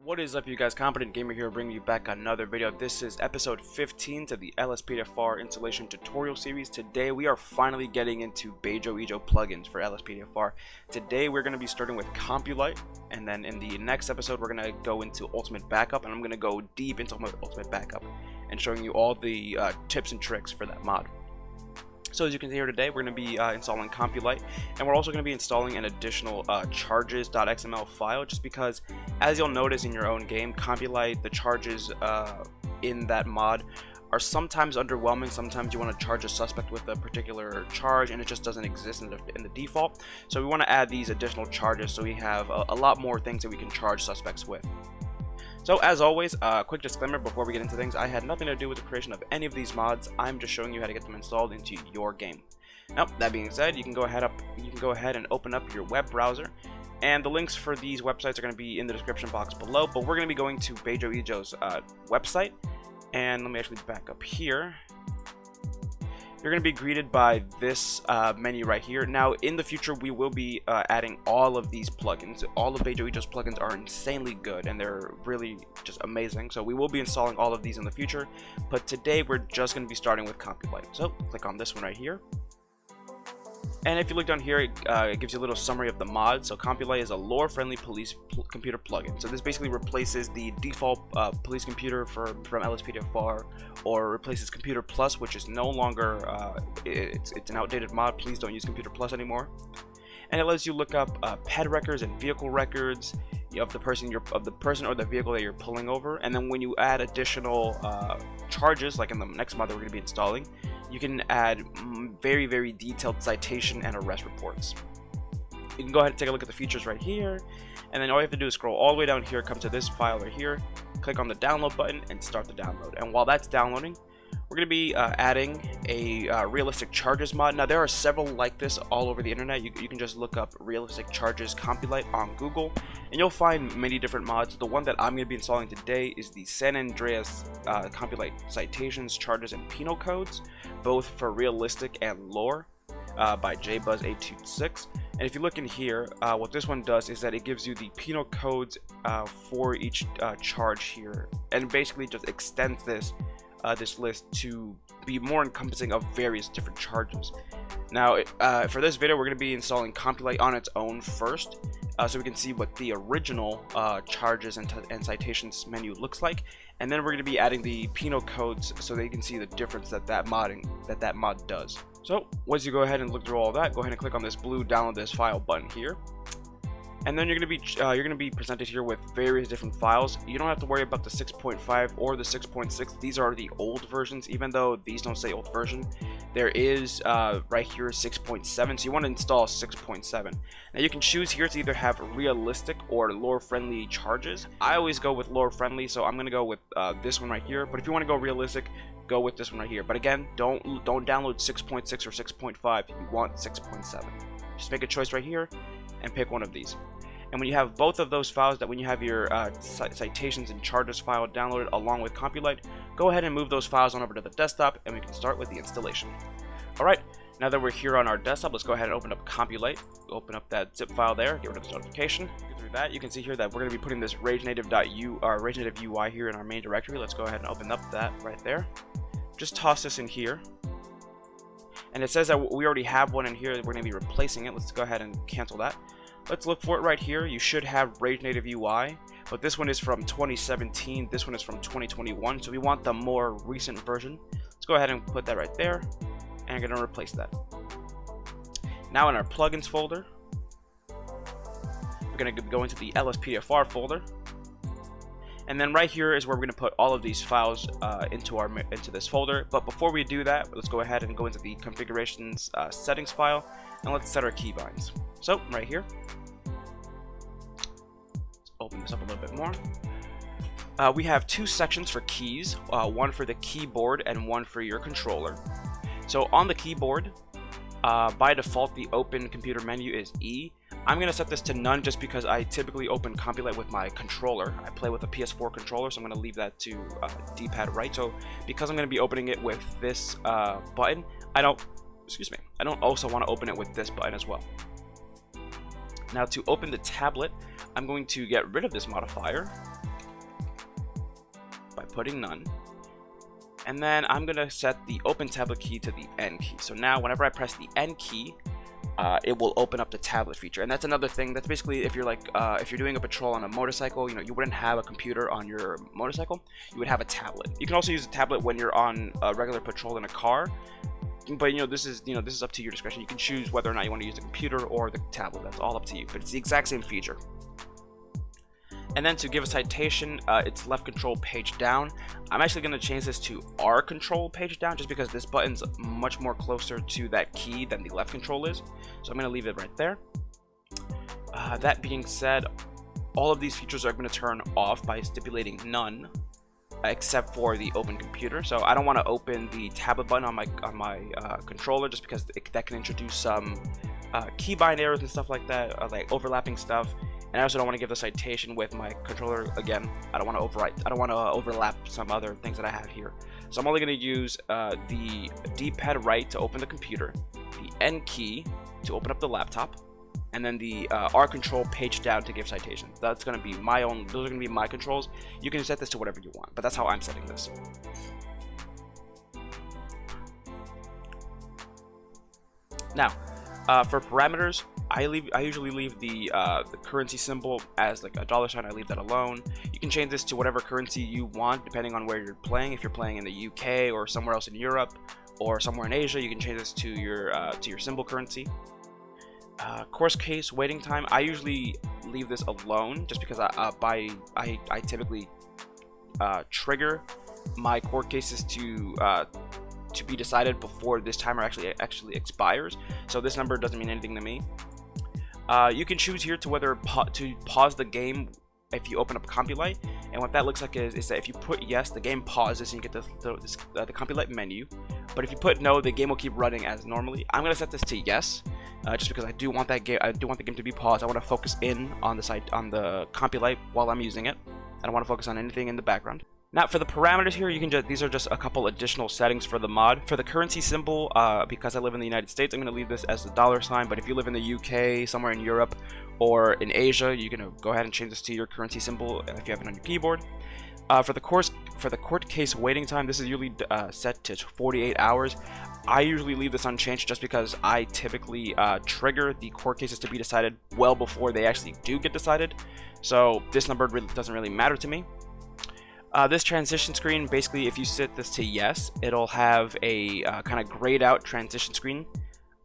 What is up, you guys? Competent Gamer here, bringing you back another video. This is episode 15 to the LSPDFR installation tutorial series. Today we are finally getting into BejoIjo plugins for LSPDFR. Today we're going to be starting with Compulite, and then in the next episode we're going to go into Ultimate Backup, and I'm going to go deep into Ultimate Backup and showing you all the tips and tricks for that mod. So as you can see here today, we're going to be installing Compulite, and we're also going to be installing an additional charges.xml file, just because, as you'll notice in your own game, Compulite, the charges in that mod are sometimes underwhelming. Sometimes you want to charge a suspect with a particular charge and it just doesn't exist in the default. So we want to add these additional charges so we have a lot more things that we can charge suspects with. So as always, quick disclaimer before we get into things: I had nothing to do with the creation of any of these mods. I'm just showing you how to get them installed into your game. Now, that being said, you can go ahead and open up your web browser, and the links for these websites are going to be in the description box below. But we're going to be going to BejoIjo's website, and let me actually back up here. You're going to be greeted by this menu right here. Now, in the future, we will be adding all of these plugins. All of BejoIjo's plugins are insanely good, and they're really just amazing. So we will be installing all of these in the future. But today, we're just going to be starting with Compulite. So click on this one right here. And if you look down here, it gives you a little summary of the mod. So Compulite is a lore-friendly police computer plugin. So this basically replaces the default police computer from LSPDFR, or replaces Computer Plus, which is no longer it's an outdated mod. Please don't use Computer Plus anymore. And it lets you look up pet records and vehicle records of the person or the vehicle that you're pulling over. And then when you add additional charges, like in the next mod that we're going to be installing, you can add very, very detailed citation and arrest reports. You can go ahead and take a look at the features right here, and then all you have to do is scroll all the way down here, come to this file right here, click on the download button, and start the download. And while that's downloading, we're going to be adding a realistic charges mod. Now, there are several like this all over the internet. You can just look up realistic charges Compulite on Google, and you'll find many different mods. The one that I'm going to be installing today is the San Andreas Compulite citations, charges, and penal codes, both for realistic and lore, by JBuzz826. And if you look in here, what this one does is that it gives you the penal codes for each charge here, and basically just extends this list to be more encompassing of various different charges. Now, for this video, we're going to be installing Compulite on its own first, so we can see what the original charges and citations menu looks like, and then we're going to be adding the penal codes so that you can see the difference that mod does. So once you go ahead and look through all that, go ahead and click on this blue download this file button here. And then you're gonna be presented here with various different files. You don't have to worry about the 6.5 or the 6.6. These are the old versions, even though these don't say old version. There is right here 6.7, so you want to install 6.7. Now you can choose here to either have realistic or lore-friendly charges. I always go with lore-friendly, so I'm gonna go with this one right here. But if you want to go realistic, go with this one right here. But again, don't download 6.6 or 6.5. You want 6.7. Just make a choice right here and pick one of these. And when you have both of those files, when you have your citations and charges file downloaded along with Compulite, go ahead and move those files on over to the desktop, and we can start with the installation. Alright, now that we're here on our desktop, let's go ahead and open up Compulite. Open up that zip file there, get rid of this notification. Through that, you can see here that we're going to be putting this RagenativeUi here in our main directory. Let's go ahead and open up that right there. Just toss this in here. And it says that we already have one in here, we're going to be replacing it. Let's go ahead and cancel that. Let's look for it right here. You should have RagenativeUi, but this one is from 2017. This one is from 2021, so we want the more recent version. Let's go ahead and put that right there, and I'm going to replace that. Now in our plugins folder, we're going to go into the LSPDFR folder, and then right here is where we're going to put all of these files into this folder. But before we do that, let's go ahead and go into the configurations settings file, and let's set our keybinds. So right here, let's open this up a little bit more. We have two sections for keys, one for the keyboard and one for your controller. So on the keyboard, by default, the open computer menu is E. I'm going to set this to none just because I typically open Compulite with my controller. I play with a PS4 controller, so I'm going to leave that to D-pad right. So because I'm going to be opening it with this button, I don't also want to open it with this button as well. Now to open the tablet, I'm going to get rid of this modifier, putting none. And then I'm going to set the open tablet key to the N key. So now whenever I press the N key, it will open up the tablet feature. And that's another thing. That's basically if you're like if you're doing a patrol on a motorcycle, you know, you wouldn't have a computer on your motorcycle, you would have a tablet. You can also use a tablet when you're on a regular patrol in a car, but you know, this is up to your discretion. You can choose whether or not you want to use the computer or the tablet. That's all up to you, but it's the exact same feature. And then to give a citation, it's left control page down. I'm actually going to change this to R control page down just because this button's much more closer to that key than the left control is. So I'm going to leave it right there. That being said, all of these features are going to turn off by stipulating none, except for the open computer. So I don't want to open the tablet button on my controller just because that can introduce some keybind errors and stuff like that, like overlapping stuff. And I also don't want to give the citation with my controller again. I don't want to overlap some other things that I have here. So I'm only going to use the D-pad right to open the computer, the N key to open up the laptop, and then the R control page down to give citations. That's going to be my own. Those are going to be my controls. You can set this to whatever you want, but that's how I'm setting this. Now, for parameters, I usually leave the currency symbol as like a $sign. I leave that alone. You can change this to whatever currency you want depending on where you're playing. If you're playing in the UK or somewhere else in Europe or somewhere in Asia, you can change this to your symbol currency. Course case waiting time, I usually leave this alone just because I typically trigger my court cases to be decided before this timer actually expires. So this number doesn't mean anything to me. You can choose here to whether to pause the game if you open up Compulite, and what that looks like is that if you put yes, the game pauses and you get the Compulite menu. But if you put no, the game will keep running as normally. I'm gonna set this to yes, just because I do want the game to be paused. I want to focus in on the Compulite while I'm using it. I don't want to focus on anything in the background. Now for the parameters here, you can these are just a couple additional settings for the mod. For the currency symbol, because I live in the United States, I'm going to leave this as the $sign, but if you live in the UK, somewhere in Europe, or in Asia, you can go ahead and change this to your currency symbol if you have it on your keyboard. For the court case waiting time, this is usually set to 48 hours. I usually leave this unchanged just because I typically trigger the court cases to be decided well before they actually do get decided. So this number doesn't really matter to me. This transition screen, basically if you set this to yes, it'll have a kind of grayed out transition screen.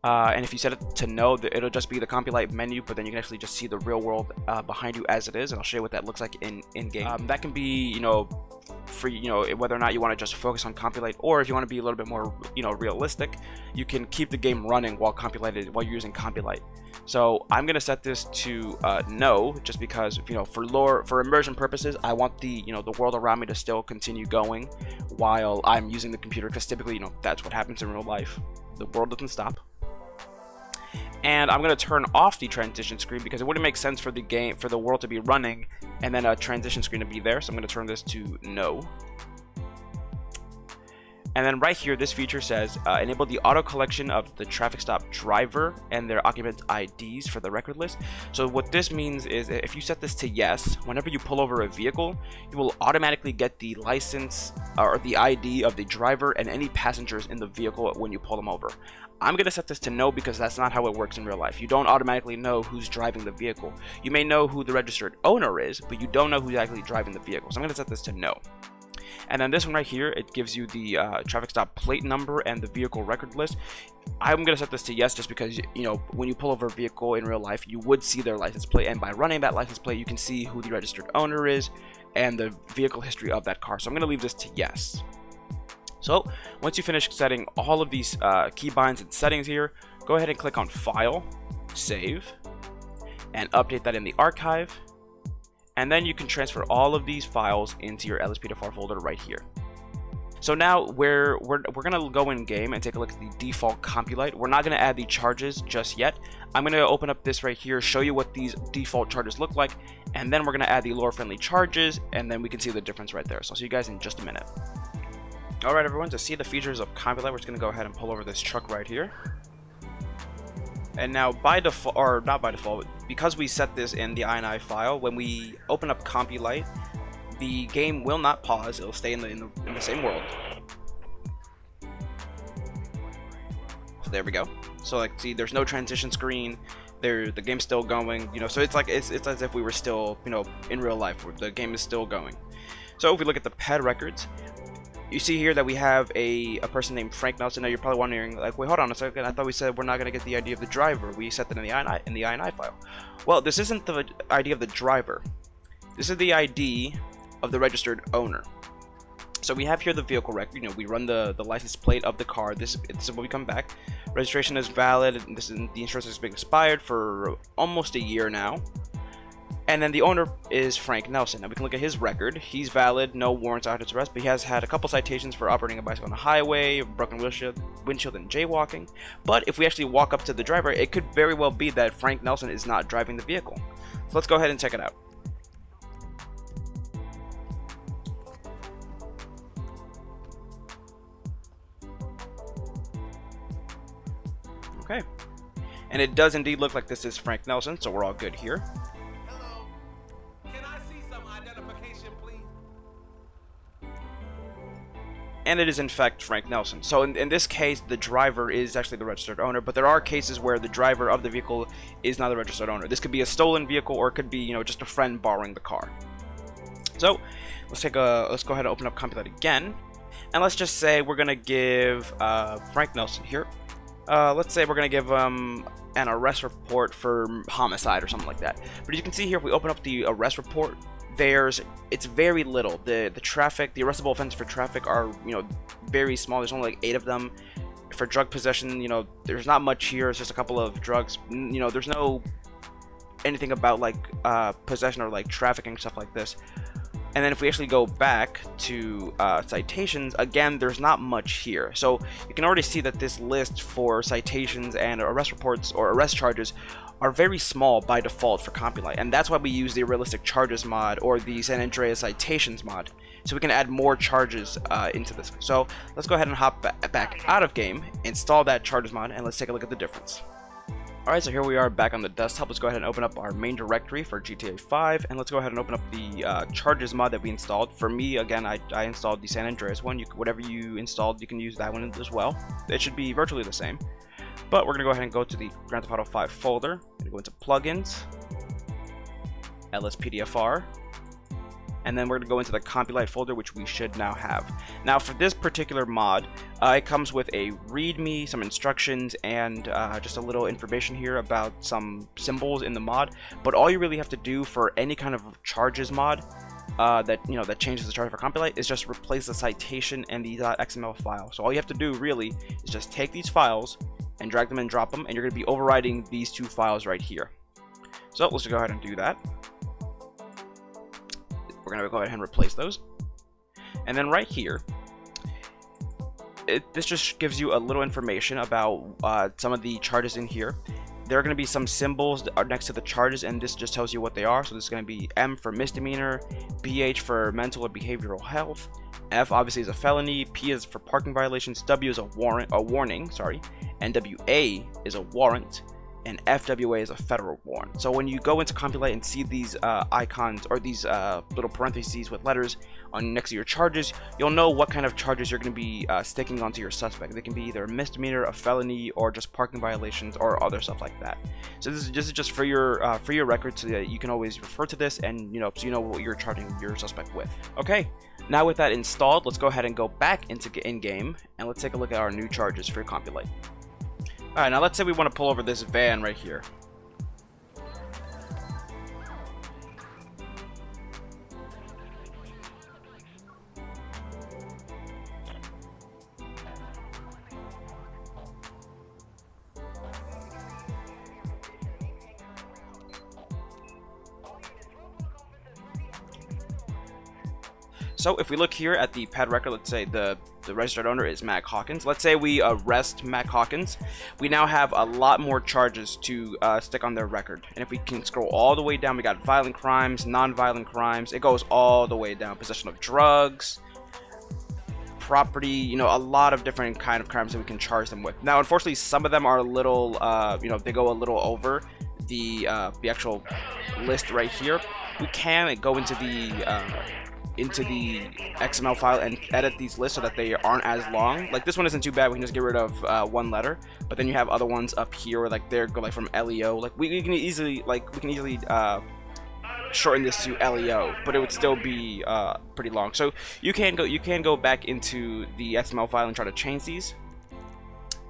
And if you set it to no, it'll just be the Compulite menu, but then you can actually just see the real world behind you as it is, and I'll show you what that looks like in game. That can be, for whether or not you want to just focus on Compulite, or if you want to be a little bit more, realistic, you can keep the game running while you're using Compulite. So I'm gonna set this to no, just because for immersion purposes, I want the the world around me to still continue going while I'm using the computer, because typically that's what happens in real life. The world doesn't stop. And I'm going to turn off the transition screen because it wouldn't make sense for the world to be running and then a transition screen to be there. So I'm going to turn this to no. And then right here, this feature says enable the auto collection of the traffic stop driver and their occupant IDs for the record list. So what this means is if you set this to yes, whenever you pull over a vehicle, you will automatically get the license or the ID of the driver and any passengers in the vehicle when you pull them over. I'm going to set this to no because that's not how it works in real life. You don't automatically know who's driving the vehicle. You may know who the registered owner is, but you don't know who's actually driving the vehicle. So I'm going to set this to no. And then this one right here, it gives you the traffic stop plate number and the vehicle record list. I'm going to set this to yes just because, when you pull over a vehicle in real life, you would see their license plate. And by running that license plate, you can see who the registered owner is and the vehicle history of that car. So I'm going to leave this to yes. So once you finish setting all of these keybinds and settings here, go ahead and click on File, Save, and update that in the archive. And then you can transfer all of these files into your LSPDFR folder right here. So now we're gonna go in game and take a look at the default Compulite. We're not gonna add the charges just yet. I'm gonna open up this right here, show you what these default charges look like, and then we're gonna add the lore-friendly charges, and then we can see the difference right there. So I'll see you guys in just a minute. Alright everyone, to see the features of Compulite, we're just going to go ahead and pull over this truck right here. And now by default, or not by default, because we set this in the INI file, when we open up Compulite, the game will not pause. It'll stay in the same world. So there we go. So like, see, there's no transition screen. The game's still going. You know, so it's like it's as if we were still, you know, in real life. Where the game is still going. So if we look at the ped records, you see here that we have a person named Frank Nelson. Now you're probably wondering, like, wait, hold on a second. I thought we said we're not going to get the ID of the driver. We set that in the INI file. Well, this isn't the ID of the driver. This is the ID of the registered owner. So we have here the vehicle record. You know, we run the license plate of the car. This is when we come back. Registration is valid. This is the insurance has been expired for almost a year now. And then the owner is Frank Nelson. Now we can look at his record. He's valid, no warrants out his arrest, but he has had a couple citations for operating a bicycle on the highway, broken windshield, and jaywalking. But if we actually walk up to the driver, it could very well be that Frank Nelson is not driving the vehicle. So let's go ahead and check it out. Okay. And it does indeed look like this is Frank Nelson, so we're all good here. And it is in fact Frank Nelson. So in this case, the driver is actually the registered owner, but there are cases where the driver of the vehicle is not the registered owner. This could be a stolen vehicle, or it could be, you know, just a friend borrowing the car. So let's go ahead and open up Compulite again, and let's just say we're gonna give Frank Nelson here. Let's say we're gonna give him an arrest report for homicide or something like that. But you can see here, if we open up the arrest report, it's very little. The arrestable offenses for traffic are, you know, very small. There's only like 8 of them. For drug possession, you know, there's not much here. It's just a couple of drugs. You know, there's no anything about like possession or like trafficking, stuff like this. And then if we actually go back to citations, again, there's not much here. So you can already see that this list for citations and arrest reports or arrest charges are very small by default for Compulite, and that's why we use the realistic charges mod or the San Andreas citations mod, so we can add more charges into this. So let's go ahead and hop back out of game, install that charges mod, and let's take a look at the difference. Alright, so here we are back on the desktop. Let's go ahead and open up our main directory for GTA 5, and let's go ahead and open up the charges mod that we installed. For me, again, I installed the San Andreas one. Whatever you installed, you can use that one as well. It should be virtually the same. But we're going to go ahead and go to the Grand Theft Auto 5 folder, and go into plugins, LSPDFR, and then we're going to go into the Compulite folder, which we should now have. Now for this particular mod, it comes with a README, some instructions, and just a little information here about some symbols in the mod. But all you really have to do for any kind of charges mod that changes the charge for Compulite is just replace the citation and the .xml file. So all you have to do really is just take these files and drag them and drop them, and you're going to be overriding these 2 files right here. So let's just go ahead and do that. We're going to go ahead and replace those. And then right here, this just gives you a little information about some of the charges in here. There are going to be some symbols that are next to the charges, and this just tells you what they are. So this is going to be M for misdemeanor, BH for mental or behavioral health, F obviously is a felony, P is for parking violations, W is a warning, sorry, NWA is a warrant, and FWA is a federal warrant. So when you go into Compulite and see these icons or these little parentheses with letters on next to your charges, you'll know what kind of charges you're going to be sticking onto your suspect. They can be either a misdemeanor, a felony, or just parking violations or other stuff like that. So this is just for your record, so that you can always refer to this, and so you know what you're charging your suspect with. Okay, now with that installed, let's go ahead and go back into in-game, and let's take a look at our new charges for Compulite. Alright, now let's say we want to pull over this van right here. So if we look here at the pad record, let's say the registered owner is Mac Hawkins. Let's say we arrest Mac Hawkins. We now have a lot more charges to stick on their record. And if we can scroll all the way down, we got violent crimes, non-violent crimes. It goes all the way down. Possession of drugs, property, a lot of different kind of crimes that we can charge them with. Now, unfortunately, some of them are a little, they go a little over the actual list right here. We can go into the into the XML file and edit these lists so that they aren't as long. Like this one isn't too bad. We can just get rid of one letter, but then you have other ones up here where like they're go like from LEO. Like we can easily shorten this to LEO, but it would still be pretty long. So you can go back into the XML file and try to change these.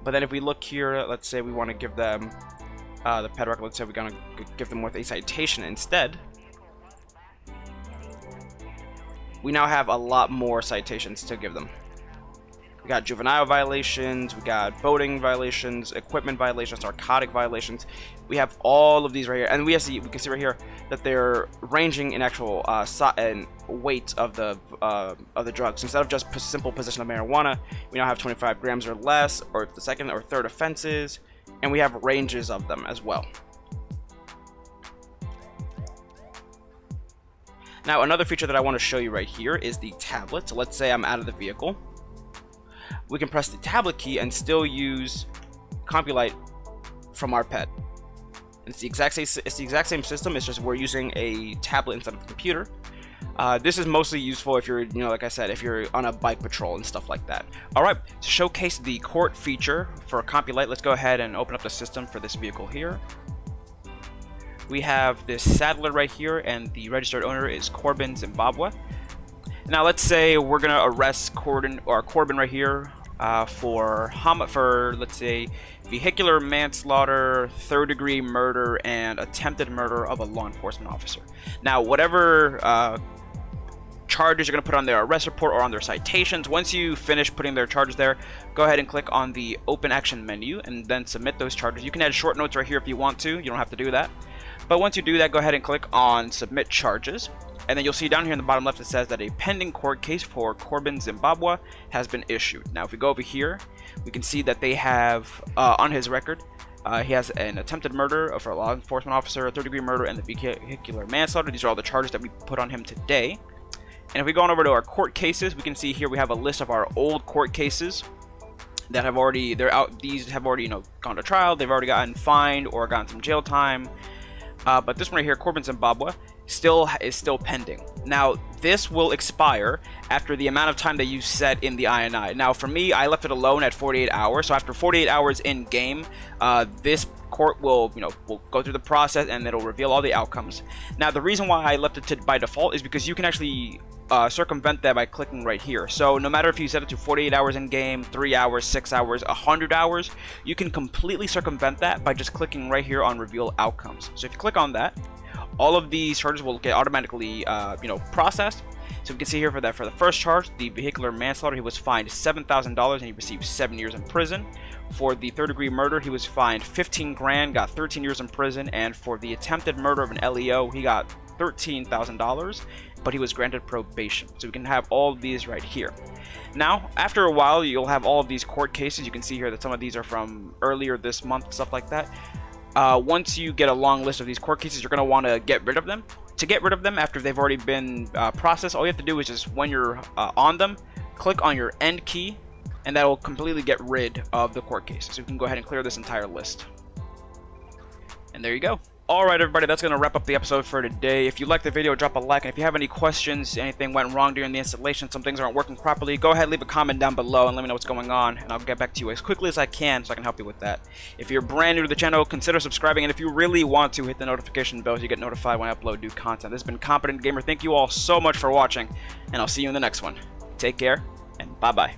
But then if we look here, let's say we want to give them the pet record. Let's say we're gonna give them with a citation instead. We now have a lot more citations to give them. We got juvenile violations, we got boating violations, equipment violations, narcotic violations. We have all of these right here, and we can see right here that they're ranging in actual weight of the drugs. Instead of just simple possession of marijuana, we now have 25 grams or less, or the second or third offenses, and we have ranges of them as well. Now, another feature that I want to show you right here is the tablet. So let's say I'm out of the vehicle. We can press the tablet key and still use Compulite from our pet. It's the exact same system. It's just we're using a tablet instead of a computer. This is mostly useful if you're, like I said, if you're on a bike patrol and stuff like that. All right, to showcase the court feature for Compulite, let's go ahead and open up the system for this vehicle here. We have this saddler right here, and the registered owner is Corbin, Zimbabwe. Now let's say we're gonna arrest Corbin right here for let's say vehicular manslaughter, third-degree murder, and attempted murder of a law enforcement officer. Now whatever charges you're gonna put on their arrest report or on their citations, once you finish putting their charges there, go ahead and click on the open action menu and then submit those charges. You can add short notes right here if you want to. You don't have to do that. But once you do that, go ahead and click on Submit Charges. And then you'll see down here in the bottom left, it says that a pending court case for Corbin, Zimbabwe has been issued. Now, if we go over here, we can see that they have, on his record, he has an attempted murder for a law enforcement officer, a third-degree murder, and the vehicular manslaughter. These are all the charges that we put on him today. And if we go on over to our court cases, we can see here we have a list of our old court cases that have already, these have already, gone to trial. They've already gotten fined or gotten some jail time. But this one right here, Corbin, Zimbabwe, is still pending. Now, this will expire after the amount of time that you set in the INI. Now, for me, I left it alone at 48 hours. So after 48 hours in game, this court will go through the process and it'll reveal all the outcomes. Now, the reason why I left it to by default is because you can actually circumvent that by clicking right here. So no matter if you set it to 48 hours in game, 3 hours, 6 hours, 100 hours, you can completely circumvent that by just clicking right here on reveal outcomes. So if you click on that, all of these charges will get automatically processed. So we can see here for the first charge, the vehicular manslaughter, he was fined $7,000 and he received 7 years in prison. For the third-degree murder, he was fined 15 grand, got 13 years in prison, and for the attempted murder of an LEO, he got $13,000, but he was granted probation. So we can have all of these right here. Now, after a while, you'll have all of these court cases. You can see here that some of these are from earlier this month, stuff like that. Once you get a long list of these court cases, you're going to want to get rid of them. To get rid of them after they've already been processed, all you have to do is just when you're on them, click on your end key, and that will completely get rid of the court cases. So you can go ahead and clear this entire list. And there you go. Alright everybody, that's going to wrap up the episode for today. If you liked the video, drop a like, and if you have any questions, anything went wrong during the installation, some things aren't working properly, go ahead, leave a comment down below and let me know what's going on, and I'll get back to you as quickly as I can so I can help you with that. If you're brand new to the channel, consider subscribing, and if you really want to, hit the notification bell so you get notified when I upload new content. This has been Competent Gamer. Thank you all so much for watching, and I'll see you in the next one. Take care, and bye-bye.